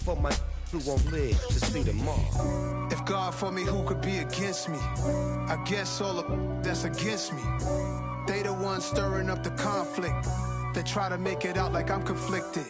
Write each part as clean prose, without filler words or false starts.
for my who won't live to see tomorrow. If God for me, who could be against me? I guess all the that's against me. They the ones stirring up the conflict. They try to make it out like I'm conflicted.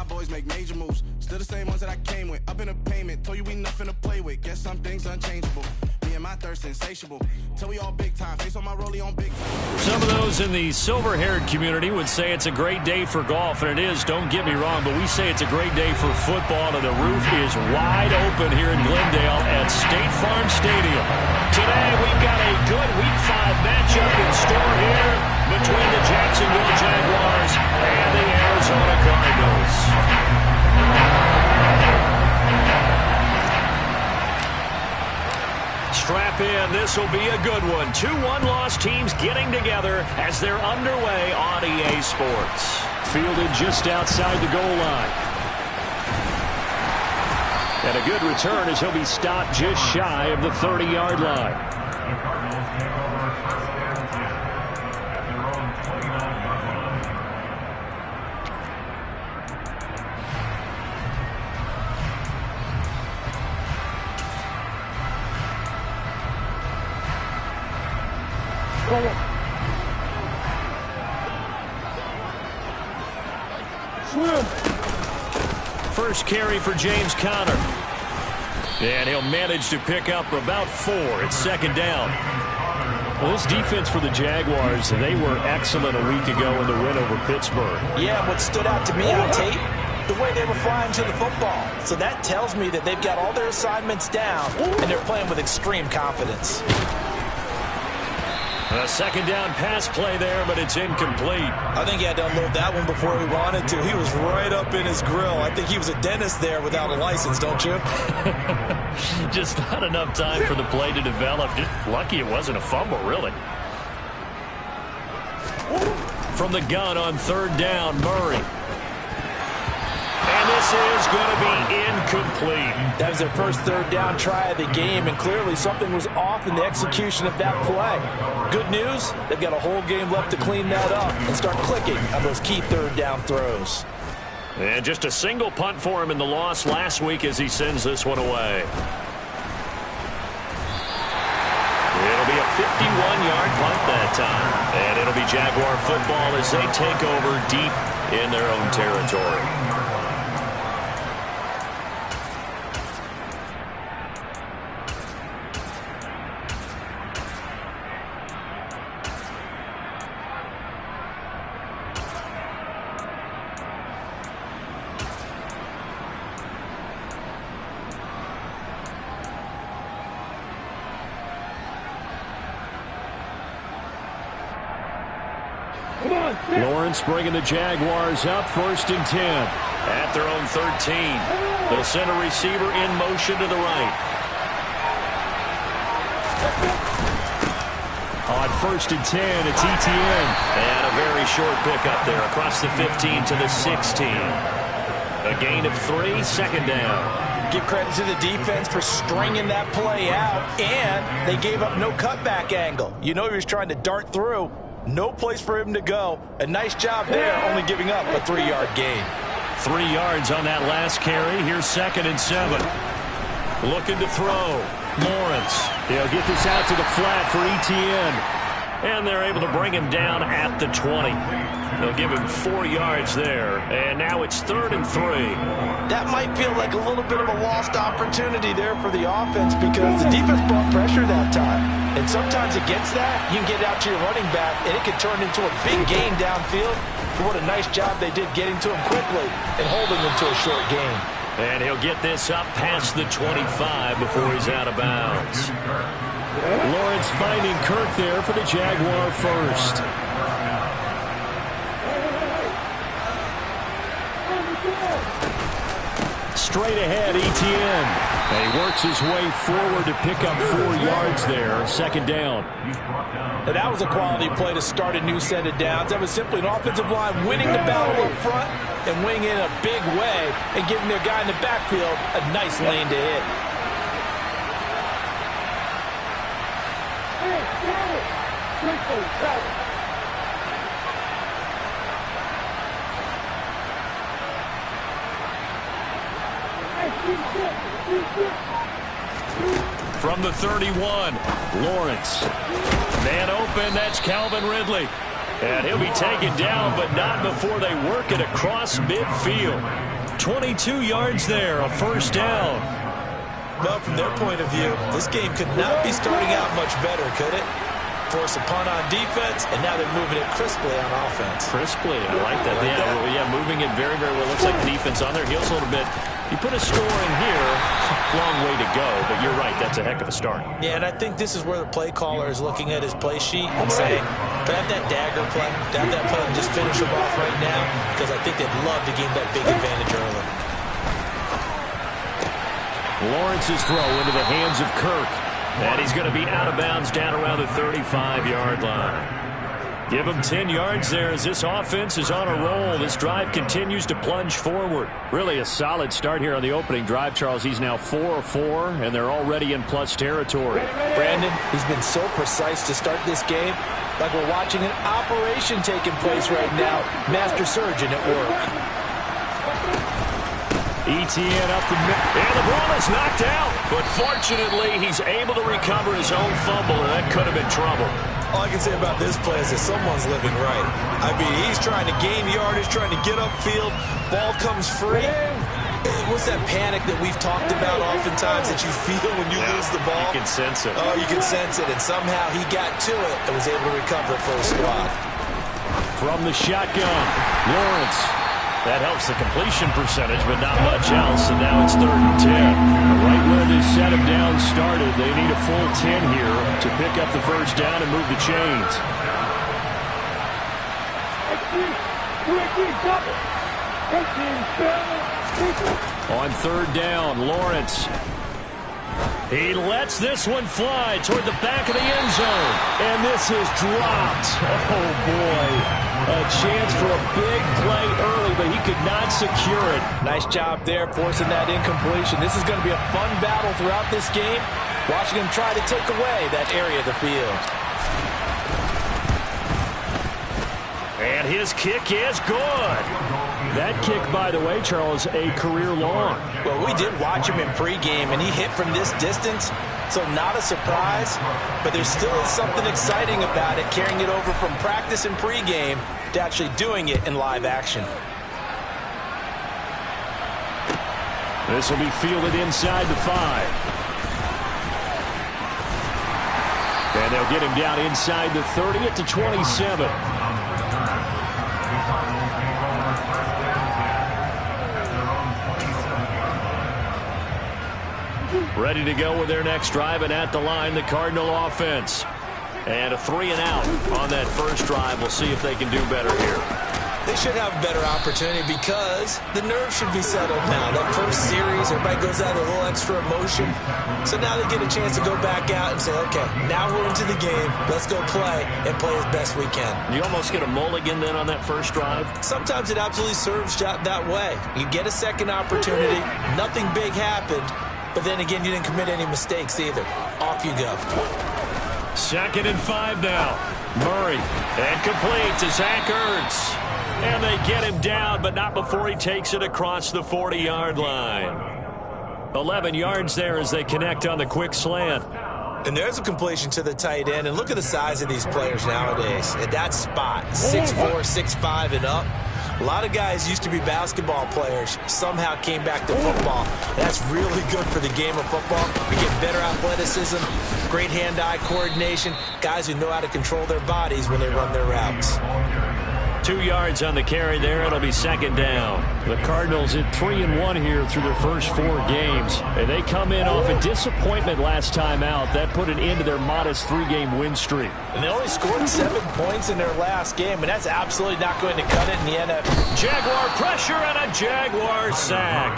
Boys make major moves, still the same ones that I came with. Up in a payment, told you we nothing to play with. Guess some things unchangeable. Me and my thirst insatiable. Till we all big time, face on my rollie on big time. Some of those in the silver-haired community would say it's a great day for golf, and it is, don't get me wrong, but we say it's a great day for football, and the roof is wide open here in Glendale at State Farm Stadium. Today, we've got a good Week 5 matchup in store here between the Jacksonville Jaguars and the Arizona Cardinals. Strap in, this will be a good one. 2 one-loss teams getting together as they're underway on EA Sports. Fielded just outside the goal line. And a good return as he'll be stopped just shy of the 30-yard line. First carry for James Conner. And he'll manage to pick up about 4. It's second down. Well, this defense for the Jaguars, they were excellent a week ago in the win over Pittsburgh. Yeah, what stood out to me on tape, the way they were flying to the football. So that tells me that they've got all their assignments down, and they're playing with extreme confidence. A second down pass play there, but it's incomplete. I think he had to unload that one before he wanted to. He was right up in his grill. I think he was a dentist there without a license, don't you? Just not enough time for the play to develop. Just lucky it wasn't a fumble, really. From the gun on third down, Murray. And this is going to be incomplete. That was their first third down try of the game, and clearly something was off in the execution of that play. Good news, they've got a whole game left to clean that up and start clicking on those key third down throws. And just a single punt for him in the loss last week as he sends this one away. It'll be a 51-yard punt that time. And it'll be Jaguar football as they take over deep in their own territory. Lawrence bringing the Jaguars up, 1st and 10. At their own 13. They'll send a receiver in motion to the right. On 1st and 10, it's ETN. And a very short pickup there across the 15 to the 16. A gain of 3, second down. Give credit to the defense for stringing that play out, and they gave up no cutback angle. You know he was trying to dart through. No place for him to go. A nice job there, only giving up a 3-yard gain. 3 yards on that last carry. Here's 2nd and 7. Looking to throw. Lawrence. He'll get this out to the flat for ETN. And they're able to bring him down at the 20. They'll give him 4 yards there. And now it's 3rd and 3. That might feel like a little bit of a lost opportunity there for the offense because the defense brought pressure that time. And sometimes against that, you can get out to your running back, and it can turn into a big gain downfield. But what a nice job they did getting to him quickly and holding him to a short gain. And he'll get this up past the 25 before he's out of bounds. Lawrence finding Kirk there for the Jaguar first. Straight ahead, ETN. And he works his way forward to pick up 4 yards there. Second down. And that was a quality play to start a new set of downs. That was simply an offensive line winning the battle up front and winning it in a big way and giving their guy in the backfield a nice lane to hit. From the 31, Lawrence. Man open, that's Calvin Ridley. And he'll be taken down, but not before they work it across midfield. 22 yards there, a first down. Well, from their point of view, this game could not be starting out much better, could it? Force a punt on defense, and now they're moving it crisply on offense. Crisply, I like that. Yeah, moving it very, very well. Looks like the defense on their heels a little bit. You put a score in here, long way to go, but you're right, that's a heck of a start. Yeah, and I think this is where the play caller is looking at his play sheet and saying, to have that dagger play, to have that play and just finish him off right now, because I think they'd love to gain that big advantage early. Lawrence's throw into the hands of Kirk. And he's going to be out of bounds down around the 35-yard line. Give him 10 yards there as this offense is on a roll. This drive continues to plunge forward. Really a solid start here on the opening drive, Charles. He's now 4 of 4, and they're already in plus territory. Brandon, he's been so precise to start this game, like we're watching an operation taking place right now. Master surgeon at work. ETN up the middle, and the ball is knocked out. But fortunately, he's able to recover his own fumble, and that could have been trouble. All I can say about this play is that someone's living right. I mean, he's trying to gain yardage, trying to get upfield. Ball comes free. What's that panic that we've talked about oftentimes that you feel when you lose the ball? You can sense it. Oh, you can sense it, and somehow he got to it and was able to recover it for the squad. From the shotgun, Lawrence. That helps the completion percentage, but not much else, and now it's 3rd and 10. Right where this set of downs started, they need a full 10 here to pick up the first down and move the chains. On 3rd down, Lawrence. He lets this one fly toward the back of the end zone, and this is dropped. Oh, boy. A chance for a big play early, but he could not secure it. Nice job there, forcing that incompletion. This is going to be a fun battle throughout this game, watching him try to take away that area of the field. And his kick is good. That kick, by the way, Charles, a career long. Well, we did watch him in pregame, and he hit from this distance, so not a surprise, but there still is something exciting about it, carrying it over from practice and pregame to actually doing it in live action. This will be fielded inside the 5. And they'll get him down inside the 30 at the 27. Ready to go with their next drive, and at the line, the Cardinal offense. And a 3 and out on that first drive. We'll see if they can do better here. They should have a better opportunity because the nerves should be settled now. That first series, everybody goes out with a little extra emotion. So now they get a chance to go back out and say, okay, now we're into the game. Let's go play and play as best we can. You almost get a mulligan then on that first drive? Sometimes it absolutely serves that way. You get a second opportunity. Nothing big happened. But then again, you didn't commit any mistakes either. Off you go. 2nd and 5 now. Murray. And complete to Zach Ertz. And they get him down, but not before he takes it across the 40-yard line. 11 yards there as they connect on the quick slant. And there's a completion to the tight end. And look at the size of these players nowadays. At that spot, 6'4", 6'5", and up. A lot of guys used to be basketball players, somehow came back to football. That's really good for the game of football. You get better athleticism, great hand-eye coordination, guys who know how to control their bodies when they run their routes. 2 yards on the carry there. It'll be 2nd down. The Cardinals at 3-1 here through their first 4 games. And they come in off a disappointment last time out. That put an end to their modest 3-game win streak. And they only scored 7 points in their last game, and that's absolutely not going to cut it in the NFL. Jaguar pressure and a Jaguar sack.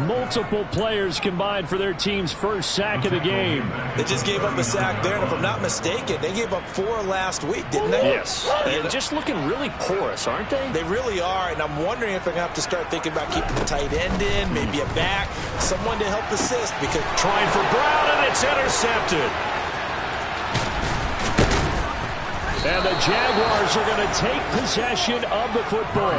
Multiple players combined for their team's first sack of the game. They just gave up a sack there, and if I'm not mistaken, they gave up 4 last week, didn't they? Yes. And just looking really porous, aren't they? They really are, and I'm wondering if they're going to have to start thinking about keeping the tight end in, maybe a back, someone to help assist. Because trying for Brown, and it's intercepted. And the Jaguars are going to take possession of the football.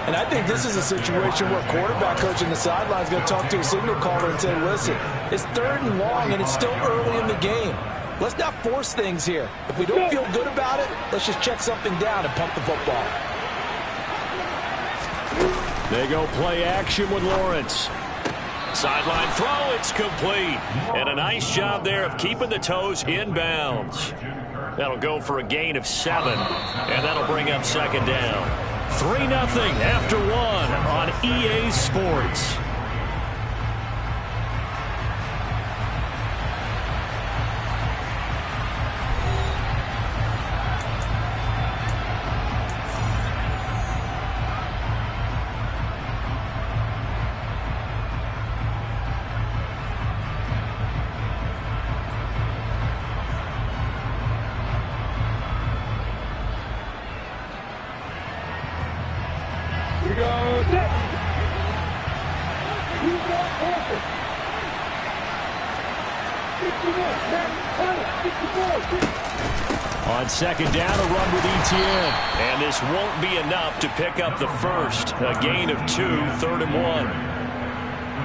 And I think this is a situation where quarterback coach in the sideline is going to talk to a signal caller and say, listen, it's 3rd and long, and it's still early in the game. Let's not force things here. If we don't feel good about it, let's just check something down and pump the football. They go play action with Lawrence. Sideline throw, it's complete. And a nice job there of keeping the toes in bounds. That'll go for a gain of 7, and that'll bring up 2nd down. 3-0 after 1 on EA Sports. On 2nd down, a run with ETN. And this won't be enough to pick up the first. A gain of 2, 3rd and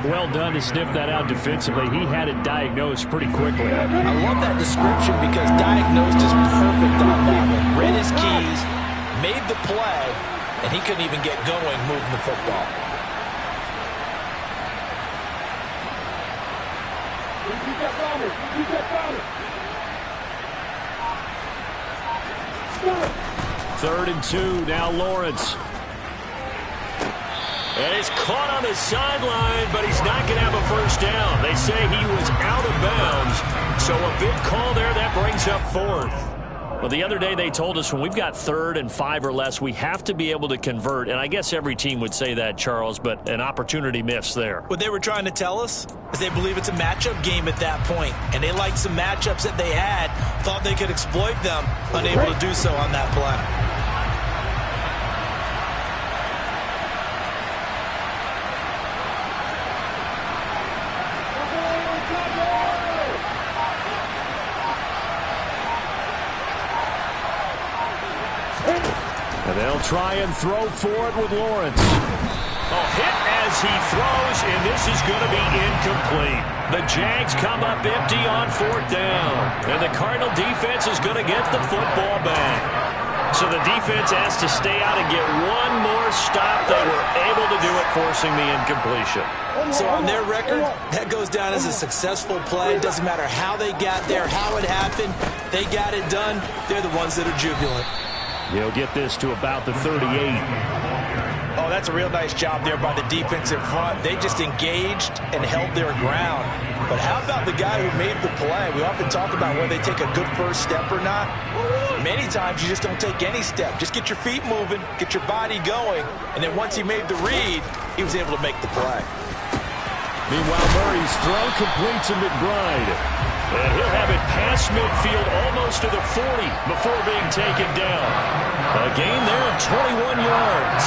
1. Well done to sniff that out defensively. He had it diagnosed pretty quickly. I love that description because diagnosed is perfect on that one. Read his keys, made the play, and he couldn't even get going moving the football. Third and 2, now Lawrence. And he's caught on the sideline, but he's not going to have a first down. They say he was out of bounds, so a big call there. That brings up 4th. Well, the other day they told us when we've got 3rd and 5 or less, we have to be able to convert. And I guess every team would say that, Charles, but an opportunity missed there. What they were trying to tell us is they believe it's a matchup game at that point, and they liked some matchups that they had, thought they could exploit them, unable to do so on that play. And they'll try and throw for it with Lawrence. Hit as he throws, and this is going to be incomplete. The Jags come up empty on 4th down, and the Cardinal defense is going to get the football back. So the defense has to stay out and get one more stop. They were able to do it, forcing the incompletion. So on their record, that goes down as a successful play. It doesn't matter how they got there, how it happened. They got it done. They're the ones that are jubilant. He'll get this to about the 38. Oh, that's a real nice job there by the defensive front. They just engaged and held their ground. But how about the guy who made the play? We often talk about whether they take a good first step or not. Many times you just don't take any step. Just get your feet moving, get your body going, and then once he made the read, he was able to make the play. Meanwhile, Murray's throw complete to McBride. And he'll have it past midfield almost to the 40 before being taken down. A gain there of 21 yards.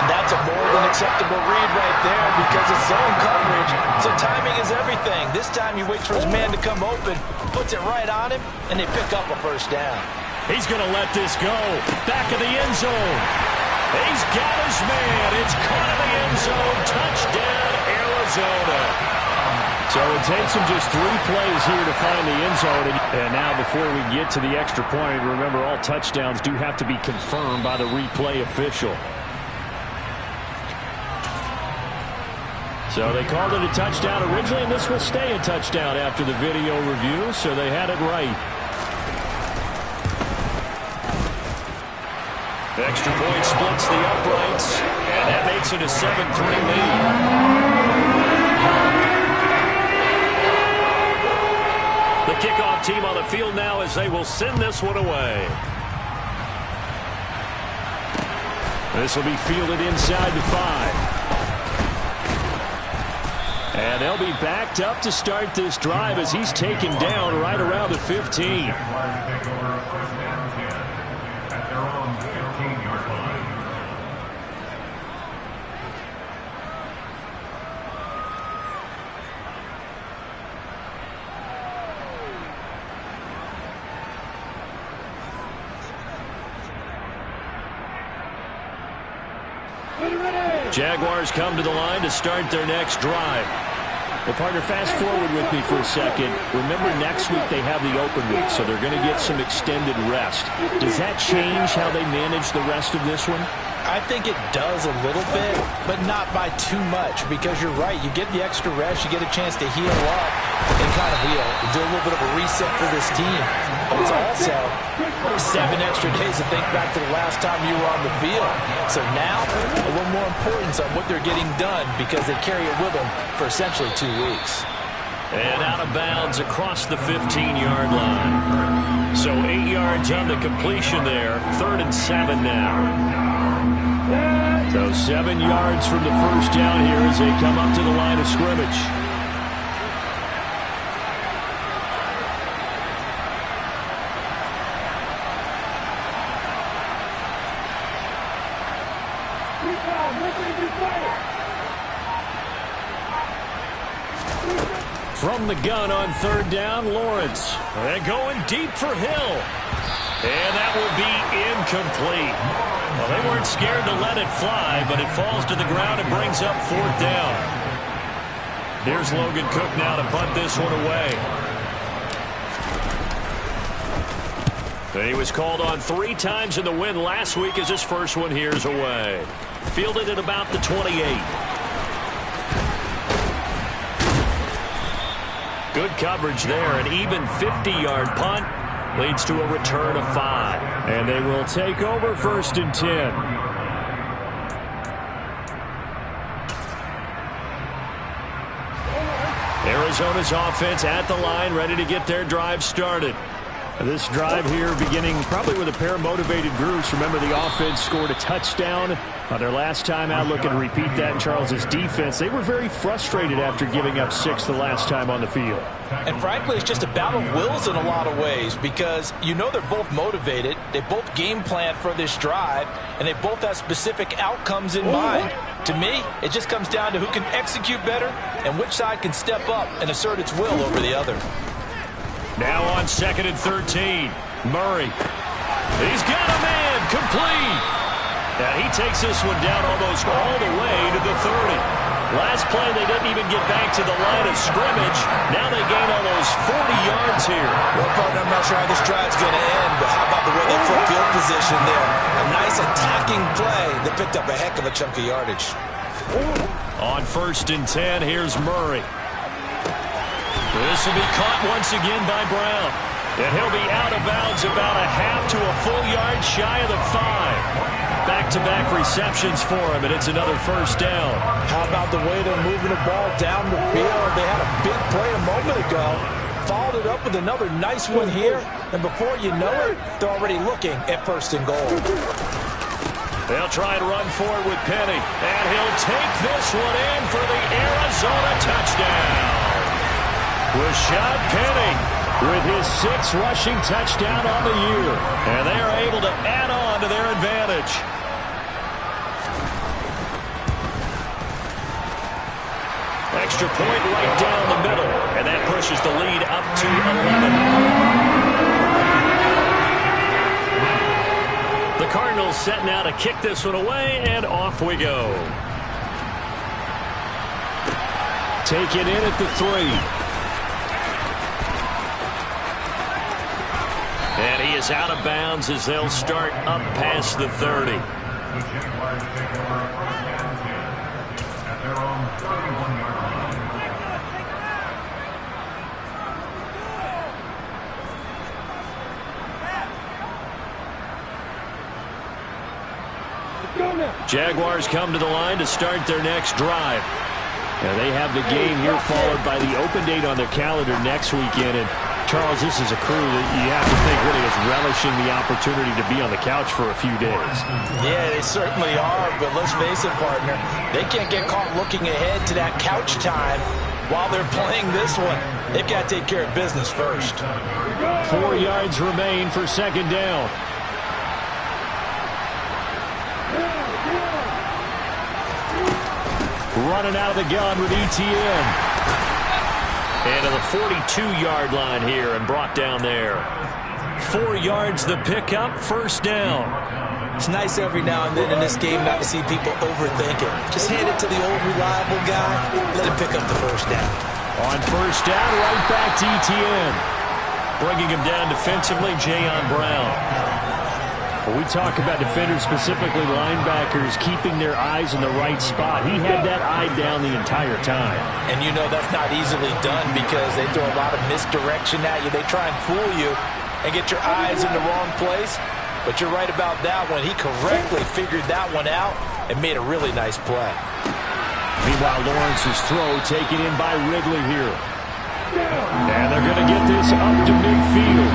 And that's a more than acceptable read right there because it's zone coverage. So timing is everything. This time he waits for his man to come open, puts it right on him, and they pick up a first down. He's going to let this go. Back of the end zone. He's got his man. It's caught in the end zone. Touchdown, Arizona. So it takes him just 3 plays here to find the end zone. And now before we get to the extra point, remember all touchdowns do have to be confirmed by the replay official. So they called it a touchdown originally, and this will stay a touchdown after the video review, so they had it right. Extra point splits the uprights, and that makes it a 7-3 lead. The kickoff team on the field now as they will send this one away. This will be fielded inside the 5. And they'll be backed up to start this drive as he's taken down right around the 15. Jaguars come to the line to start their next drive. Well, partner, fast forward with me for a second. Remember, next week they have the open week, so they're going to get some extended rest. Does that change how they manage the rest of this one? I think it does a little bit, but not by too much, because you're right. You get the extra rest, you get a chance to heal up and kind of do a little bit of a reset for this team. But it's also 7 extra days to think back to the last time you were on the field. So now, a little more importance on what they're getting done because they carry it with them for essentially 2 weeks. And out of bounds across the 15-yard line. So 8 yards on the completion there. 3rd and 7 now. So 7 yards from the first down here as they come up to the line of scrimmage. From the gun on 3rd down, Lawrence. And going deep for Hill. And that would be incomplete. Well, they weren't scared to let it fly, but it falls to the ground and brings up 4th down. Here's Logan Cook now to punt this one away. He was called on 3 times in the win last week as his first one here's away. Fielded at about the 28. Good coverage there, an even 50-yard punt. Leads to a return of 5. And they will take over 1st and 10. Arizona's offense at the line, ready to get their drive started. This drive here beginning probably with a pair of motivated groups. Remember, the offense scored a touchdown on their last time out. Looking to repeat that in Charles's defense. They were very frustrated after giving up 6 the last time on the field. And frankly, it's just a battle of wills in a lot of ways because you know they're both motivated. They both game plan for this drive, and they both have specific outcomes in mind. To me, it just comes down to who can execute better and which side can step up and assert its will over the other. Now on 2nd and 13, Murray. He's got a man, complete. And he takes this one down almost all the way to the 30. Last play, they didn't even get back to the line of scrimmage. Now they gain almost 40 yards here. Well, partner, I'm not sure how this drive's going to end, but how about the way they flip field position there? A nice attacking play that picked up a heck of a chunk of yardage. On 1st and 10, here's Murray. This will be caught once again by Brown. And he'll be out of bounds about a half to a full yard shy of the 5. Back-to-back receptions for him, and it's another 1st down. How about the way they're moving the ball down the field? They had a big play a moment ago. Followed it up with another nice one here. And before you know it, they're already looking at 1st and goal. They'll try and run forward with Penny. And he'll take this one in for the Arizona touchdown. Rashad Penny with his 6th rushing touchdown on the year. And they are able to add on to their advantage. Extra point right down the middle. And that pushes the lead up to 11. The Cardinals set now to kick this one away, and off we go. Take it in at the 3. And he is out of bounds as they'll start up past the 30. Jaguars come to the line to start their next drive. Now they have the game here followed by the open date on their calendar next weekend. And Charles, this is a crew that you have to think really is relishing the opportunity to be on the couch for a few days. Yeah, they certainly are, but let's face it, partner, they can't get caught looking ahead to that couch time while they're playing this one. They've got to take care of business first. 4 yards remain for second down. Running out of the gun with ETN. And to the 42-yard line here and brought down there. 4 yards the pickup, first down. It's nice every now and then in this game not to see people overthink it. Just hand it to the old reliable guy. Let him pick up the first down. On first down, right back to ETN. Bringing him down defensively, Jayon Brown. When we talk about defenders, specifically linebackers, keeping their eyes in the right spot, he had that eye down the entire time. And you know that's not easily done because they throw a lot of misdirection at you. They try and fool you and get your eyes in the wrong place. But you're right about that one. He correctly figured that one out and made a really nice play. Meanwhile, Lawrence's throw taken in by Ridley here. And they're going to get this up to midfield.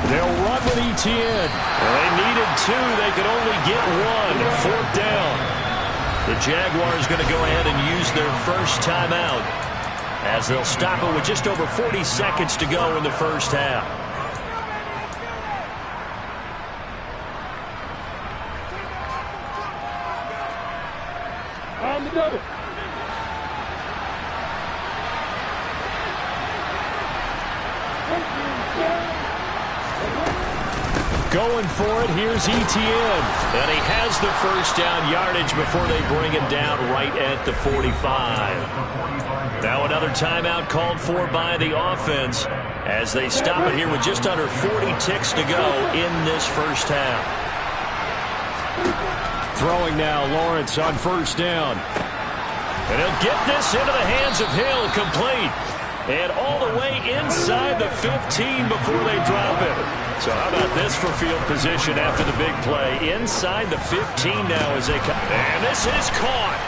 They'll run with ETN. They needed 2. They could only get 1. Fourth down. The Jaguars going to go ahead and use their first timeout as they'll stop it with just over 40 seconds to go in the first half. On the double. Going for it, here's ETN. And he has the first down yardage before they bring him down right at the 45. Now another timeout called for by the offense as they stop it here with just under 40 ticks to go in this first half. Throwing now, Lawrence on first down. And he'll get this into the hands of Hill, complete. And all the way inside the 15 before they drop it. So how about this for field position after the big play? Inside the 15 now as they come. And this is caught.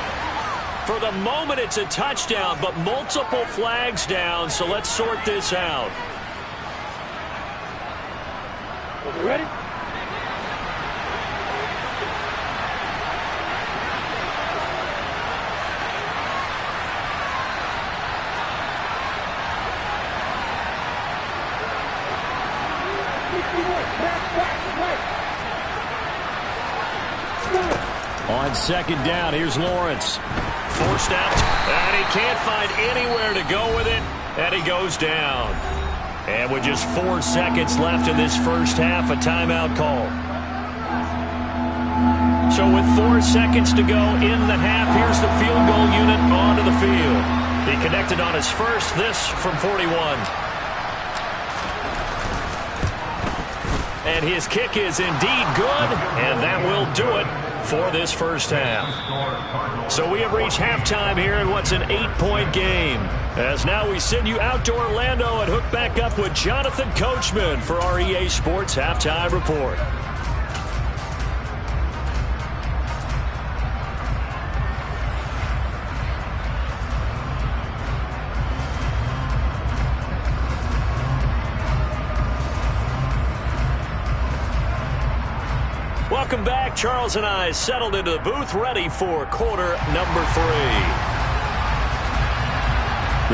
For the moment, it's a touchdown, but multiple flags down, so let's sort this out. Ready? On second down, here's Lawrence. Forced out, and he can't find anywhere to go with it, and he goes down. And with just 4 seconds left in this first half, a timeout call. So with 4 seconds to go in the half, here's the field goal unit onto the field. He connected on his first, this from 41. And his kick is indeed good, and that will do it for this first half. So we have reached halftime here in what's an 8-point game. As now we send you out to Orlando and hook back up with Jonathan Coachman for our EA Sports Halftime Report. Welcome back. Charles and I settled into the booth, ready for quarter number 3.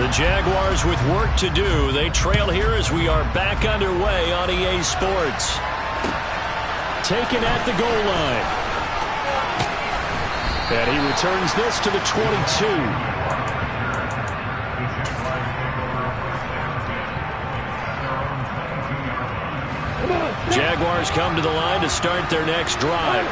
The Jaguars with work to do. They trail here as we are back underway on EA Sports. Taken at the goal line. And he returns this to the 22. Jaguars come to the line to start their next drive.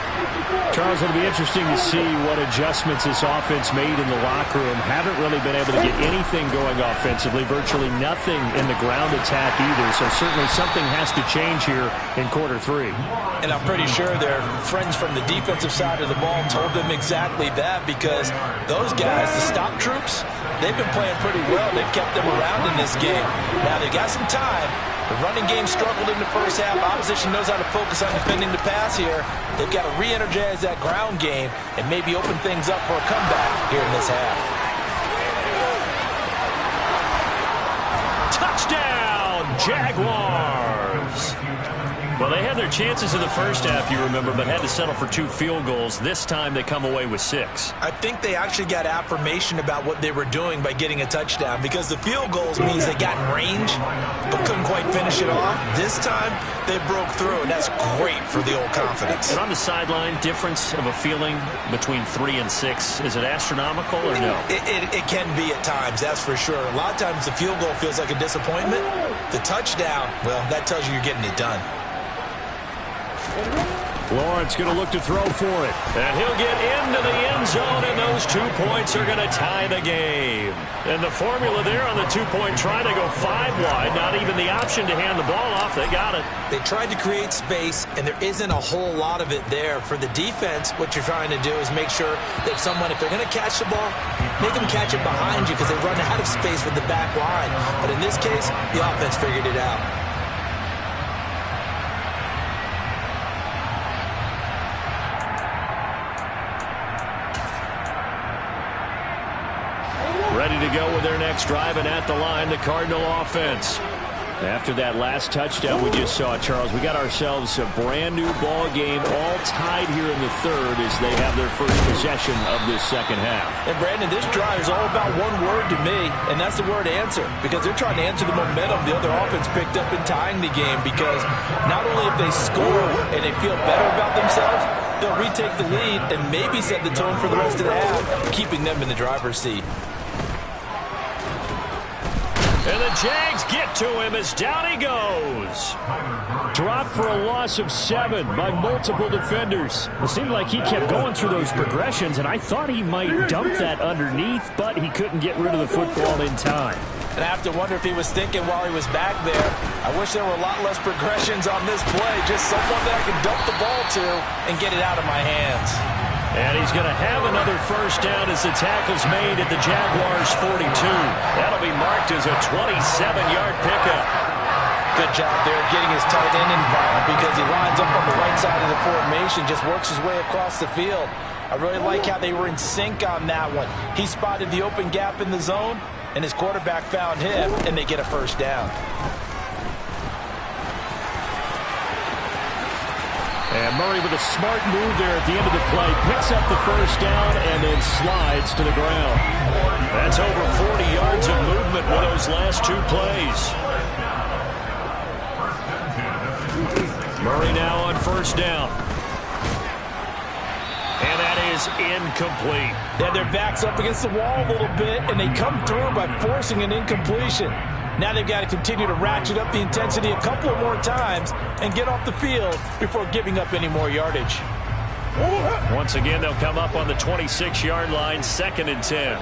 Charles, it'll be interesting to see what adjustments this offense made in the locker room. Haven't really been able to get anything going offensively, virtually nothing in the ground attack either. So certainly something has to change here in quarter 3. And I'm pretty sure their friends from the defensive side of the ball told them exactly that, because those guys, the stop troops, they've been playing pretty well. They've kept them around in this game. Now they got some time. The running game struggled in the first half. Opposition knows how to focus on defending the pass here. They've got to re-energize that ground game and maybe open things up for a comeback here in this half. Touchdown, Jaguars! Well, they had their chances in the first half, you remember, but had to settle for 2 field goals. This time they come away with 6. I think they actually got affirmation about what they were doing by getting a touchdown, because the field goals means they got in range but couldn't quite finish it off. This time they broke through, and that's great for the old confidence. And on the sideline, difference of a feeling between 3 and 6, is it astronomical or no? It can be at times, that's for sure. A lot of times the field goal feels like a disappointment. The touchdown, well, that tells you you're getting it done. Lawrence going to look to throw for it. And he'll get into the end zone, and those 2 points are going to tie the game. And the formula there on the 2-point try to go 5 wide. Not even the option to hand the ball off. They got it. They tried to create space, and there isn't a whole lot of it there. For the defense, what you're trying to do is make sure that someone, if they're going to catch the ball, make them catch it behind you, because they run out of space with the back line. But in this case, the offense figured it out. Ready to go with their next drive, and at the line, the Cardinal offense. After that last touchdown we just saw, Charles, we got ourselves a brand-new ball game, all tied here in the third as they have their first possession of this second half. And, Brandon, this drive is all about one word to me, and that's the word answer, because they're trying to answer the momentum the other offense picked up in tying the game, because not only if they score and they feel better about themselves, they'll retake the lead and maybe set the tone for the rest of the half, keeping them in the driver's seat. And the Jags get to him as down he goes. Dropped for a loss of 7 by multiple defenders. It seemed like he kept going through those progressions, and I thought he might dump that underneath, but he couldn't get rid of the football in time. And I have to wonder if he was thinking while he was back there, I wish there were a lot less progressions on this play, just someone that I can dump the ball to and get it out of my hands. And he's going to have another first down as the tackle's made at the Jaguars' 42. That'll be marked as a 27-yard pickup. Good job there getting his tight end involved, because he lines up on the right side of the formation, just works his way across the field. I really like how they were in sync on that one. He spotted the open gap in the zone, and his quarterback found him, and they get a first down. And Murray with a smart move there at the end of the play. Picks up the first down and then slides to the ground. That's over 40 yards of movement with those last 2 plays. Murray now on first down. And that is incomplete. They had their backs up against the wall a little bit, and they come through by forcing an incompletion. Now they've got to continue to ratchet up the intensity a couple of more times and get off the field before giving up any more yardage. Once again, they'll come up on the 26-yard line, 2nd and 10.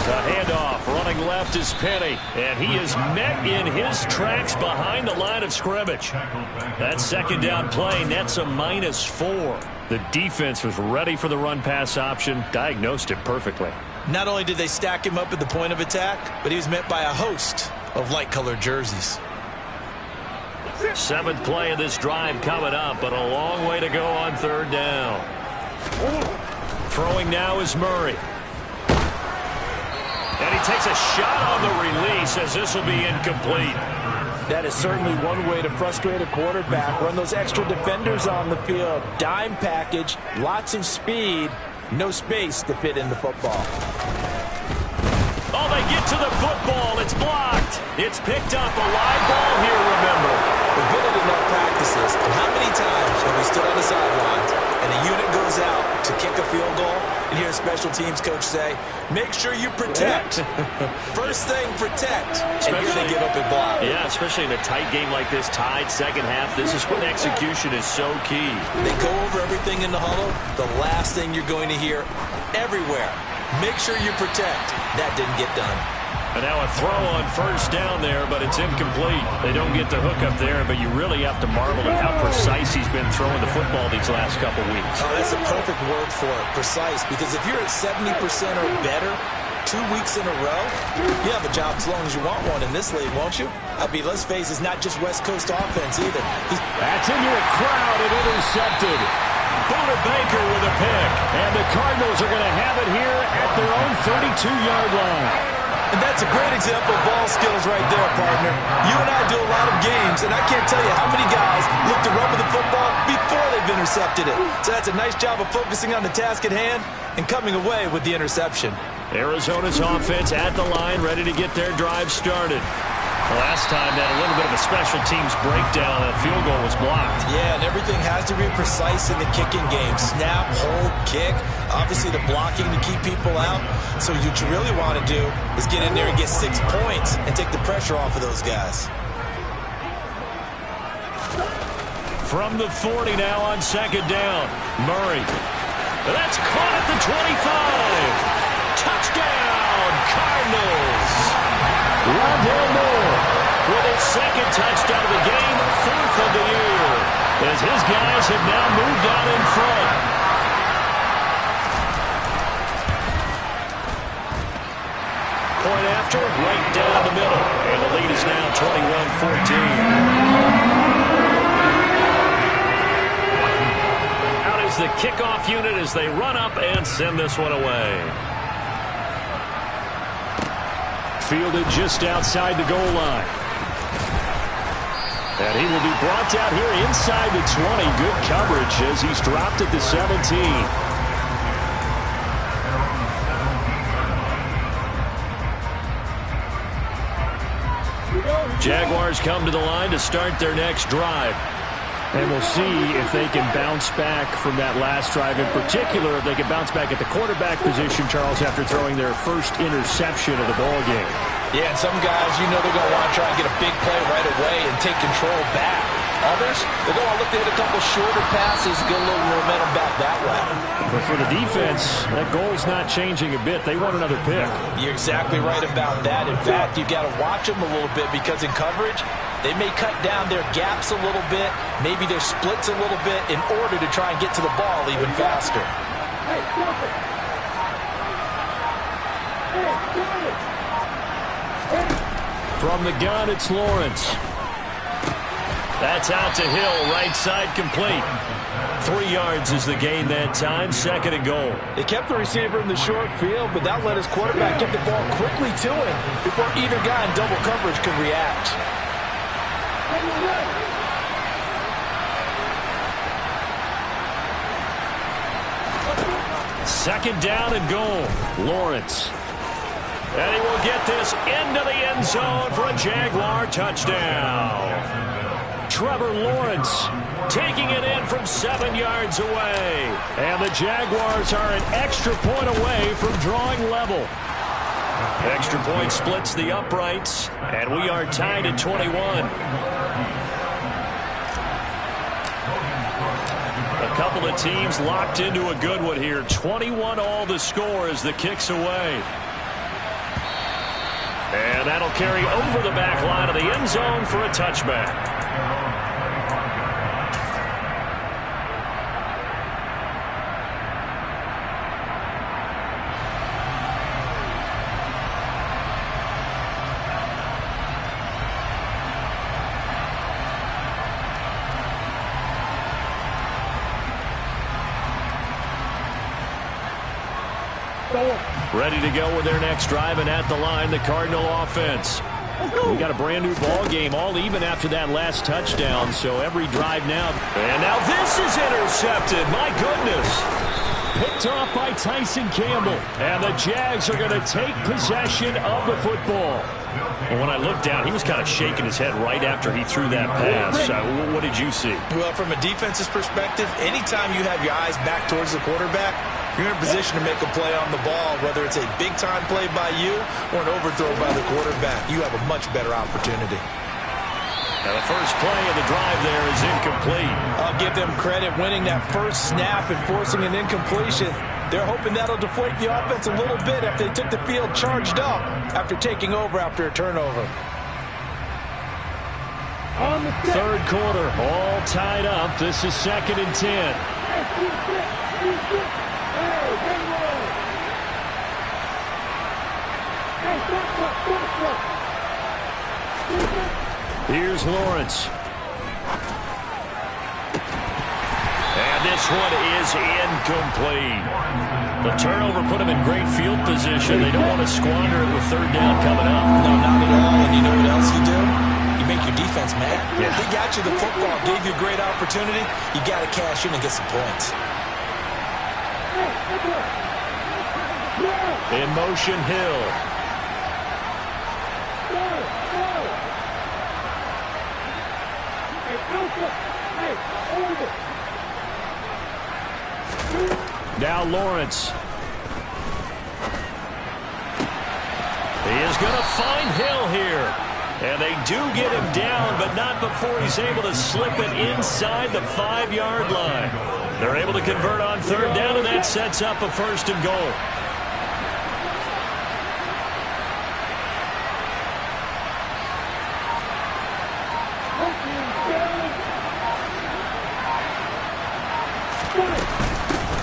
The handoff, running left is Penny, and he is met in his tracks behind the line of scrimmage. That second down play nets a -4. The defense was ready for the run-pass option, diagnosed it perfectly. Not only did they stack him up at the point of attack, but he was met by a host of light-colored jerseys. 7th play of this drive coming up, but a long way to go on 3rd down. Throwing now is Murray. And he takes a shot on the release as this will be incomplete. That is certainly one way to frustrate a quarterback. Run those extra defenders on the field. Dime package, lots of speed, no space to fit in the football. Oh, they get to the football. It's blocked. It's picked up. A live ball here, remember. We've been at enough practices, and how many times have we stood on the sidelines and a unit goes out to kick a field goal and hear a special teams coach say, make sure you protect. First thing, protect. And here they give up and block. Yeah, especially in a tight game like this, tied second half. This is when execution is so key. They go over everything in the huddle. The last thing you're going to hear everywhere, make sure you protect. That didn't get done. And now a throw on first down there, but it's incomplete. They don't get the hook up there, but you really have to marvel at how precise he's been throwing the football these last couple weeks. Oh, that's a perfect word for it, precise, because if you're at 70% or better 2 weeks in a row, you have a job as long as you want one in this league, won't you? I mean, let's face it, it's not just West Coast offense either. That's into a crowd and intercepted. Buda Baker with a pick. And the Cardinals are going to have it here at their own 32-yard line. And that's That's a great example of ball skills right there, partner. You and I do a lot of games, and I can't tell you how many guys look to run with the football before they've intercepted it. So that's a nice job of focusing on the task at hand and coming away with the interception. Arizona's offense at the line, ready to get their drive started. Last time, that a little bit of a special teams breakdown. That field goal was blocked. Yeah, and everything has to be precise in the kicking game. Snap, hold, kick. Obviously, the blocking to keep people out. So what you really want to do is get in there and get 6 points and take the pressure off of those guys. From the 40 now on second down. Murray. That's caught at the 25. Touchdown, Cardinals. Rondale Moore with his second touchdown of the game, 4th of the year, as his guys have now moved out in front. Point after, right down the middle, and the lead is now 21-14. Out is the kickoff unit as they run up and send this one away. Fielded just outside the goal line. And he will be brought down here inside the 20. Good coverage as he's dropped at the 17. Jaguars come to the line to start their next drive. And we'll see if they can bounce back from that last drive. In particular, if they can bounce back at the quarterback position, Charles, after throwing their first interception of the ball game. Yeah, and some guys, you know they're going to want to try and get a big play right away and take control back. Others, they're going to look to hit a couple shorter passes, get a little momentum back that way. But for the defense, that goal's not changing a bit. They want another pick. You're exactly right about that. In fact, you've got to watch them a little bit because in coverage, they may cut down their gaps a little bit, maybe their splits a little bit in order to try and get to the ball even faster. From the gun, it's Lawrence. That's out to Hill, right side complete. 3 yards is the gain that time, 2nd and goal. They kept the receiver in the short field, but that let his quarterback get the ball quickly to him before either guy in double coverage could react. Second down and goal. Lawrence. And he will get this into the end zone for a Jaguar touchdown. Trevor Lawrence taking it in from 7 yards away. And the Jaguars are an extra point away from drawing level. Extra point splits the uprights, and we are tied at 21. A couple of teams locked into a good one here. 21 all the score as the kick's away. And that'll carry over the back line of the end zone for a touchback. Ready to go with their next drive, and at the line, the Cardinal offense. We got a brand new ball game, all even after that last touchdown, so every drive now. And now this is intercepted. My goodness. Picked off by Tyson Campbell. And the Jags are going to take possession of the football. And when I looked down, he was kind of shaking his head right after he threw that pass. What did you see? Well, from a defense's perspective, anytime you have your eyes back towards the quarterback, you're in a position to make a play on the ball, whether it's a big-time play by you or an overthrow by the quarterback. You have a much better opportunity. Now the first play of the drive there is incomplete. I'll give them credit winning that first snap and forcing an incompletion. They're hoping that'll deflate the offense a little bit after they took the field charged up after taking over after a turnover. Third quarter, all tied up. This is 2nd and 10. Here's Lawrence. And this one is incomplete. The turnover put him in great field position. They don't want to squander it with 3rd down coming got you the football, gave you a great opportunity, you got to cash in and get some points. In motion, Hill. Now Lawrence. He is going to find Hill here. And they do get him down, but not before he's able to slip it inside the 5-yard line. They're able to convert on third down, and that sets up a 1st and goal.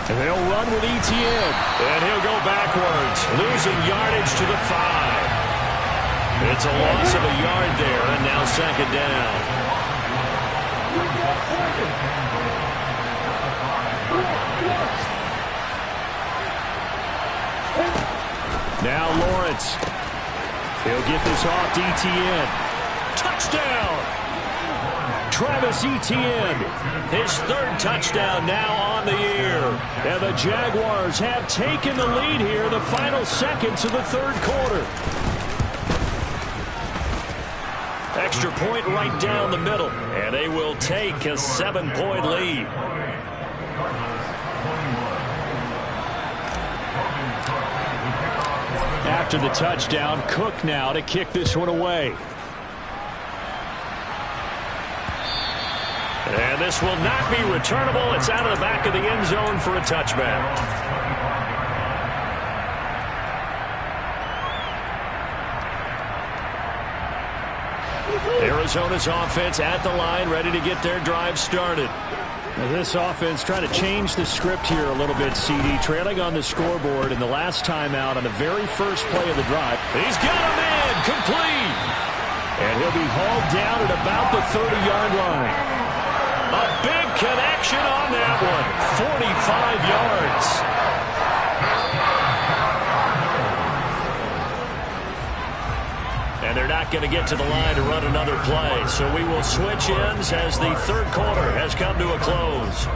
And they'll run with Etienne, and he'll go backwards, losing yardage to the 5. It's a loss of a yard there, and now 2nd down. Now Lawrence. He'll get this off to Etienne. Touchdown! Travis Etienne, his 3rd touchdown now on the year. And the Jaguars have taken the lead here the final seconds of the 3rd quarter. Extra point right down the middle, and they will take a 7-point lead. After the touchdown, Cook now to kick this one away. And this will not be returnable. It's out of the back of the end zone for a touchback. Arizona's offense at the line, ready to get their drive started. Now this offense trying to change the script here a little bit, CD. Trailing on the scoreboard in the last timeout on the very first play of the drive. He's got him in, complete. And he'll be hauled down at about the 30-yard line. A big connection on that one. 45 yards. And they're not going to get to the line to run another play. So we will switch ends as the 3rd quarter has come to a close.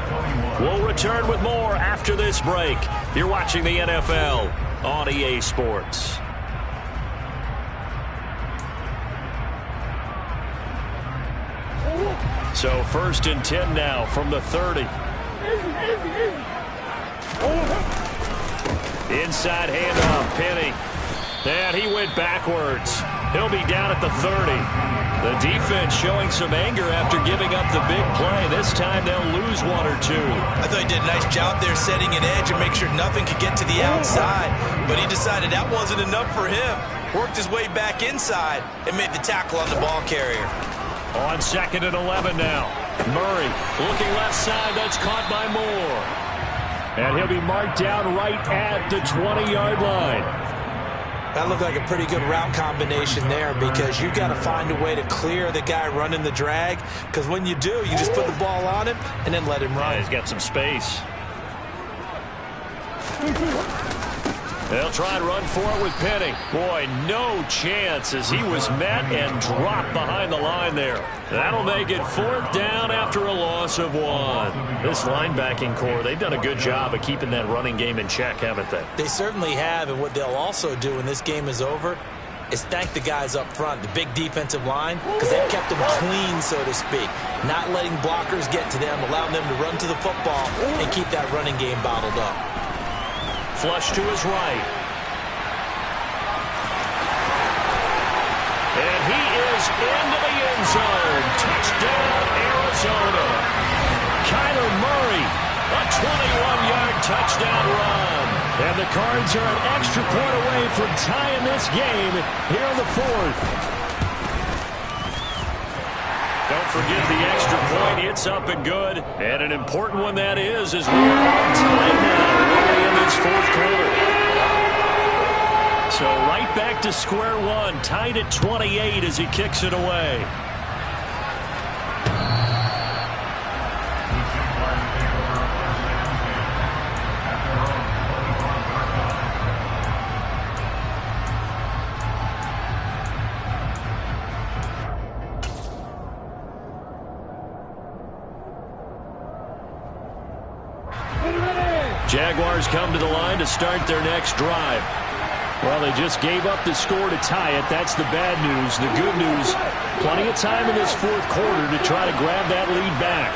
We'll return with more after this break. You're watching the NFL on EA Sports. So 1st and 10 now from the 30. Inside handoff, Penny. And he went backwards. He'll be down at the 30. The defense showing some anger after giving up the big play. This time they'll lose 1 or 2. I thought he did a nice job there setting an edge and make sure nothing could get to the outside. But he decided that wasn't enough for him. Worked his way back inside and made the tackle on the ball carrier. On 2nd and 11 now. Murray looking left side. That's caught by Moore. And he'll be marked down right at the 20-yard line. That looked like a pretty good route combination there because you got to find a way to clear the guy running the drag, because when you do, you just put the ball on him and then let him run. Yeah, he's got some space. They'll try and run for it with Penny. Boy, no chance as he was met and dropped behind the line there. That'll make it 4th down after a loss of 1. This linebacking core, they've done a good job of keeping that running game in check, haven't they? They certainly have, and what they'll also do when this game is over is thank the guys up front, the big defensive line, because they've kept them clean, so to speak. Not letting blockers get to them, allowing them to run to the football and keep that running game bottled up. Flush to his right. And he is into the end zone. Touchdown, Arizona. Kyler Murray, a 21-yard touchdown run. And the Cards are an extra point away from tying this game here in the 4th. Don't forget the extra point. It's up and good. And an important one that is we are on time now early in this 4th quarter. So right back to square one, tied at 28 as he kicks it away. Jaguars come to the line to start their next drive. Well, they just gave up the score to tie it. That's the bad news. The good news, plenty of time in this fourth quarter to try to grab that lead back.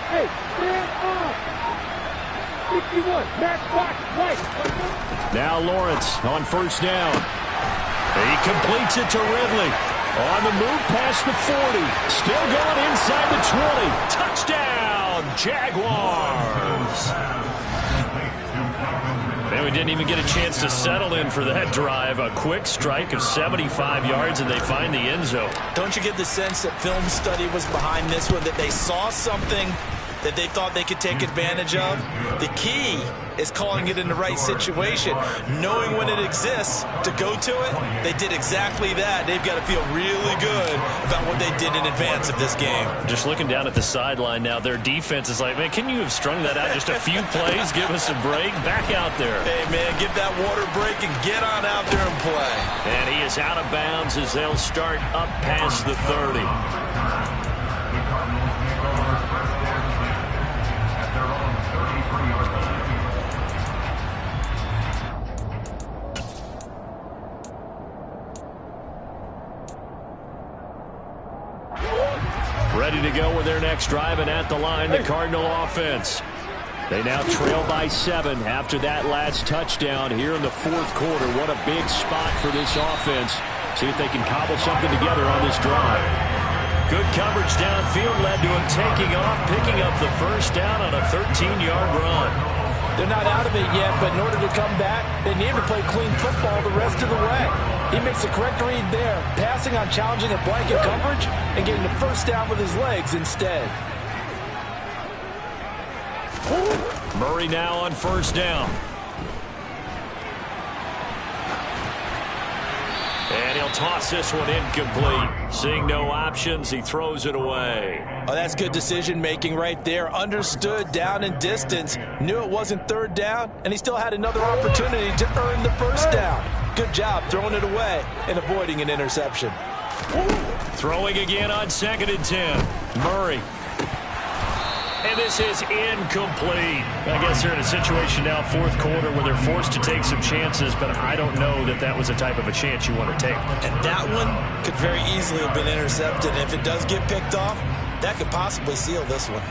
Hey, stand up. 61, match box, right. Now Lawrence on first down. He completes it to Ridley. On the move past the 40. Still going inside the 20. Touchdown, Jaguars. And we didn't even get a chance to settle in for that drive. A quick strike of 75 yards, and they find the end zone. Don't you get the sense that film study was behind this one, that they saw something that they thought they could take advantage of? The key is calling it in the right situation, knowing when it exists to go to it. They did exactly that. They've got to feel really good about what they did in advance of this game. Just looking down at the sideline now, their defense is like, man, can you have strung that out just a few plays? Give us a break. Back out there. Hey, man, give that water break and get on out there and play. And he is out of bounds as they'll start up past the 30. Ready to go with their next drive, and at the line, the Cardinal offense. They now trail by 7 after that last touchdown here in the fourth quarter. What a big spot for this offense. See if they can cobble something together on this drive. Good coverage downfield led to him taking off, picking up the first down on a 13-yard run. They're not out of it yet, but in order to come back, they need to play clean football the rest of the way. He makes the correct read there, passing on challenging a blanket coverage and getting the first down with his legs instead. Murray now on first down. And he'll toss this one incomplete. Seeing no options, he throws it away. Oh, that's good decision-making right there. Understood down and distance. Knew it wasn't third down, and he still had another opportunity to earn the first down. Good job throwing it away and avoiding an interception. Throwing again on 2nd and 10. Murray. And this is incomplete. I guess they're in a situation now, fourth quarter, where they're forced to take some chances, but I don't know that that was the type of a chance you want to take. And that one could very easily have been intercepted. And if it does get picked off, that could possibly seal this one.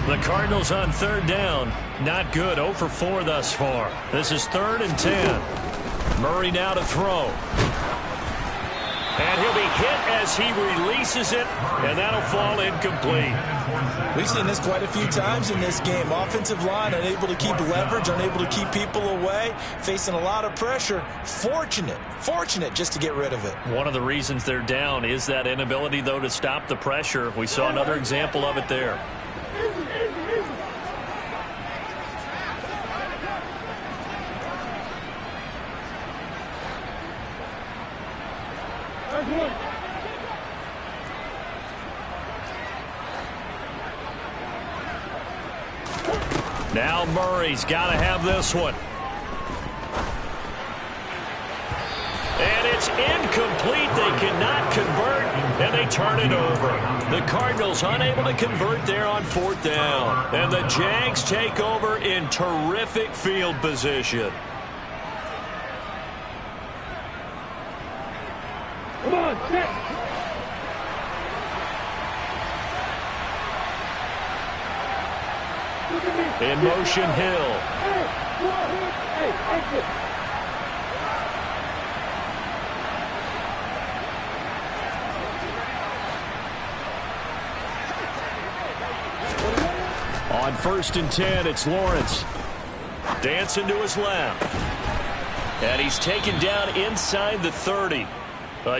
The Cardinals on third down. Not good. 0 for 4 thus far. This is 3rd and 10. Murray now to throw. And he'll be hit as he releases it, and that'll fall incomplete. We've seen this quite a few times in this game. Offensive line unable to keep leverage, unable to keep people away, facing a lot of pressure. Fortunate just to get rid of it. One of the reasons they're down is that inability, though, to stop the pressure. We saw another example of it there. Now Murray's got to have this one. And it's incomplete. They cannot convert, and they turn it over. The Cardinals unable to convert there on 4th down. And the Jags take over in terrific field position. Come on, check. In motion, Hill. Hey, exit. On 1st and 10, it's Lawrence. Dancing to his left. And he's taken down inside the 30.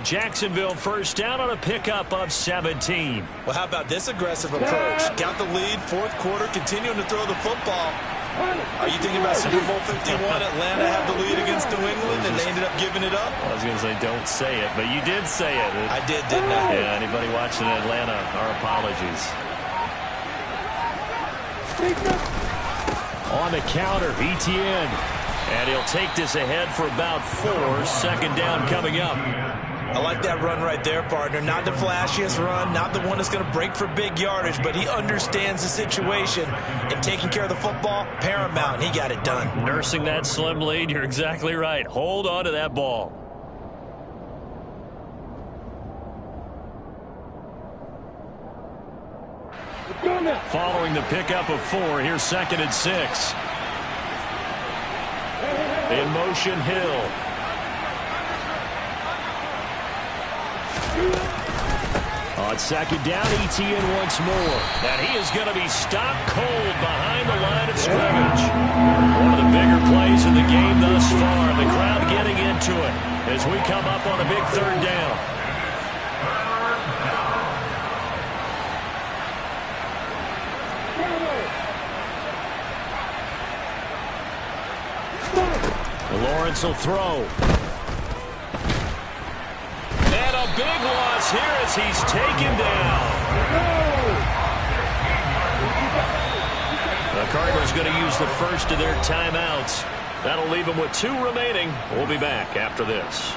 Jacksonville first down on a pickup of 17. Well, how about this aggressive approach? Got the lead, fourth quarter, continuing to throw the football. Are you thinking about Super Bowl 51? Atlanta had the lead against New England, and they ended up giving it up? I was going to say don't say it, but you did say it. I did, didn't I? Yeah, anybody watching Atlanta, our apologies. On the counter, ETN. And he'll take this ahead for about 4. 2nd down coming up. I like that run right there, partner. Not the flashiest run, not the one that's going to break for big yardage, but he understands the situation, and taking care of the football, paramount. He got it done. Nursing that slim lead, you're exactly right. Hold on to that ball. Following the pickup of 4, here's 2nd and 6. In motion, Hill. On 2nd down, ETN once more. And he is going to be stopped cold behind the line of scrimmage. One of the bigger plays in the game thus far. The crowd getting into it as we come up on a big 3rd down. Lawrence will throw. And a big loss here as he's taken down. The Cardinals going to use the first of their timeouts. That'll leave them with 2 remaining. We'll be back after this.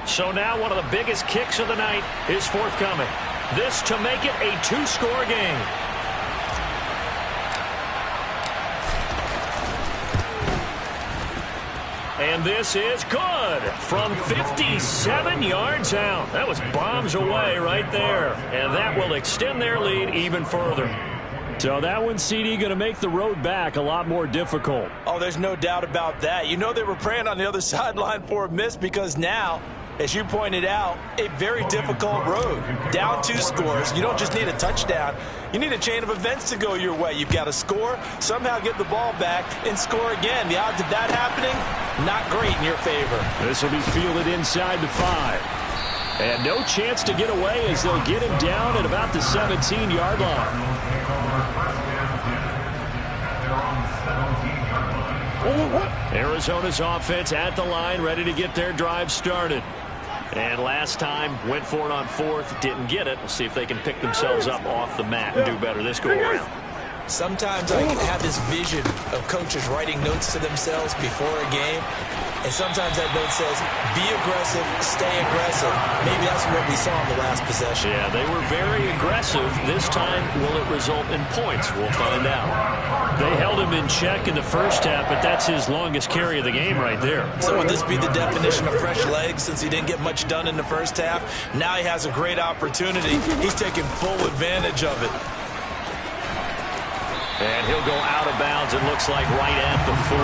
So now one of the biggest kicks of the night is forthcoming. This to make it a 2-score game. And this is good from 57 yards out. That was bombs away right there. And that will extend their lead even further. So that one, CD, going to make the road back a lot more difficult. Oh, there's no doubt about that. You know they were praying on the other sideline for a miss because now, as you pointed out, a very difficult road. Down 2 scores. You don't just need a touchdown. You need a chain of events to go your way. You've got to score, somehow get the ball back, and score again. The odds of that happening, not great in your favor. This will be fielded inside the 5. And no chance to get away as they'll get him down at about the 17-yard line. Arizona's offense at the line, ready to get their drive started. And last time, went for it on 4th, didn't get it. We'll see if they can pick themselves up off the mat and do better this go-around. Sometimes I have this vision of coaches writing notes to themselves before a game, and sometimes that note says, be aggressive, stay aggressive. Maybe that's what we saw in the last possession. Yeah, they were very aggressive. This time, will it result in points? We'll find out. They held him in check in the first half, but that's his longest carry of the game right there. So would this be the definition of fresh legs since he didn't get much done in the first half? Now he has a great opportunity. He's taking full advantage of it. And he'll go out of bounds, it looks like, right at the 40.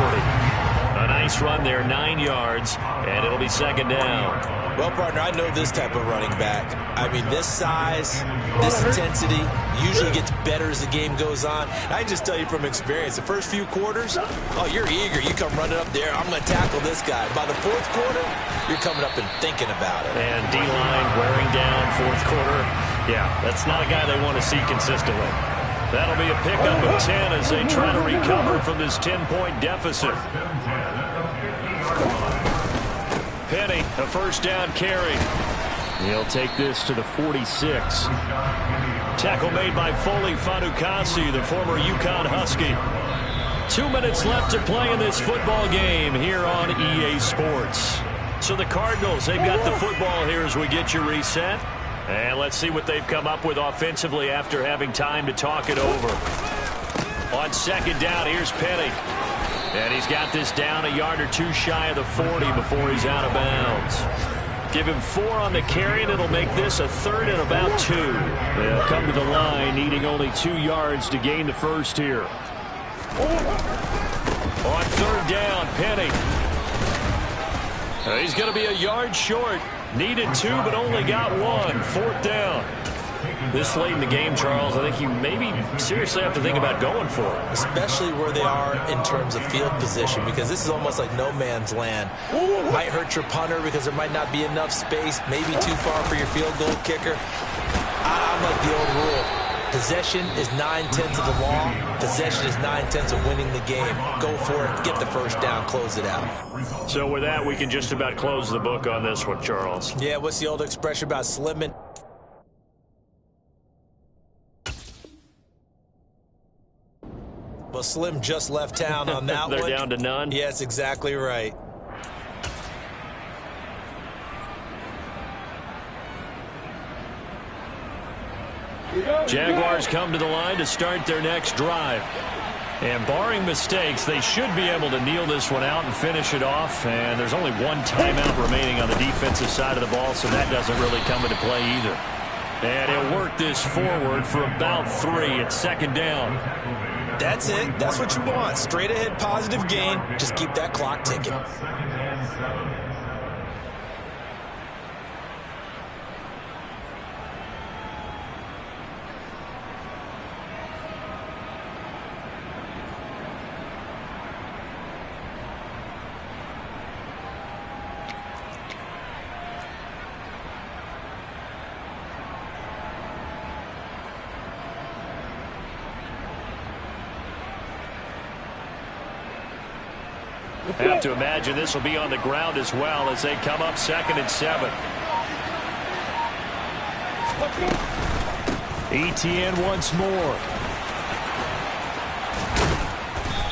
A nice run there, 9 yards, and it'll be 2nd down. Well, partner, I know this type of running back. I mean, this size, this intensity usually gets better as the game goes on. I can just tell you from experience, the first few quarters, oh, you're eager. You come running up there, I'm going to tackle this guy. By the 4th quarter, you're coming up and thinking about it. And D-line wearing down 4th quarter. Yeah, that's not a guy they want to see consistently. That'll be a pickup of 10 as they try to recover from this 10-point deficit. Penny, a 1st down carry. He'll take this to the 46. Tackle made by Foley Fadukasi, the former UConn Husky. 2 minutes left to play in this football game here on EA Sports. So the Cardinals, they've got the football here as we get you reset. And let's see what they've come up with offensively after having time to talk it over. On 2nd down, here's Penny. And he's got this down a yard or 2 shy of the 40 before he's out of bounds. Give him 4 on the carry, and it'll make this a 3rd and about 2. They'll come to the line, needing only 2 yards to gain the first here. On 3rd down, Penny. He's going to be a yard short. Needed 2, but only got 1. 4th down. This late in the game, Charles, I think you maybe seriously have to think about going for it. Especially where they are in terms of field position, because this is almost like no man's land. Might hurt your punter because there might not be enough space, maybe too far for your field goal kicker. I'm like the old rule. Possession is 9/10 of the law. Possession is 9/10 of winning the game. Go for it. Get the 1st down. Close it out. So with that, we can just about close the book on this one, Charles. Yeah, what's the old expression about slimming? Well, Slim just left town on that one. They're down to none? Yes, exactly right. Jaguars come to the line to start their next drive. And barring mistakes, they should be able to kneel this one out and finish it off. And there's only one timeout remaining on the defensive side of the ball, so that doesn't really come into play either. And he'll work this forward for about 3. It's second down. That's it. That's what you want. Straight ahead positive gain. Just keep that clock ticking. I have to imagine this will be on the ground as well as they come up 2nd and 7. ETN once more.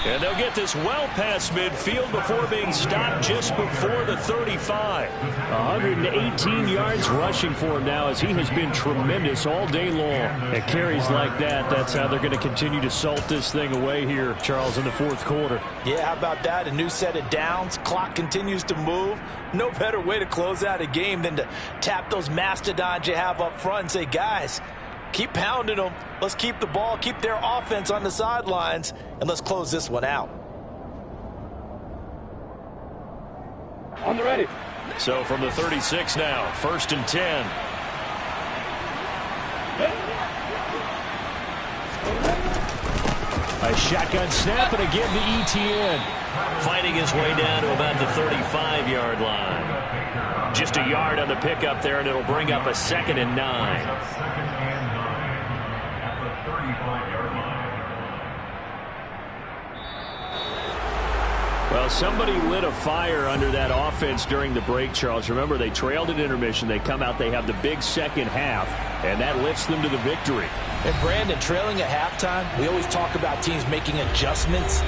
And they'll get this well past midfield before being stopped just before the 35. 118 yards rushing for him now as he has been tremendous all day long. At carries like that, that's how they're going to continue to salt this thing away here, Charles, in the 4th quarter. Yeah, how about that? A new set of downs. Clock continues to move. No better way to close out a game than to tap those mastodons you have up front and say, guys, keep pounding them. Let's keep the ball, keep their offense on the sidelines, and let's close this one out. On the ready. So from the 36 now, 1st and 10. A shotgun snap, and again to ETN. Fighting his way down to about the 35-yard line. Just a yard on the pickup there, and it'll bring up a 2nd and 9. Well, somebody lit a fire under that offense during the break, Charles. Remember, they trailed at intermission. They come out, they have the big second half, and that lifts them to the victory. And, Brandon, trailing at halftime, we always talk about teams making adjustments.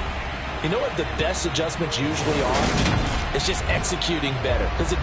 You know what the best adjustments usually are? It's just executing better. Because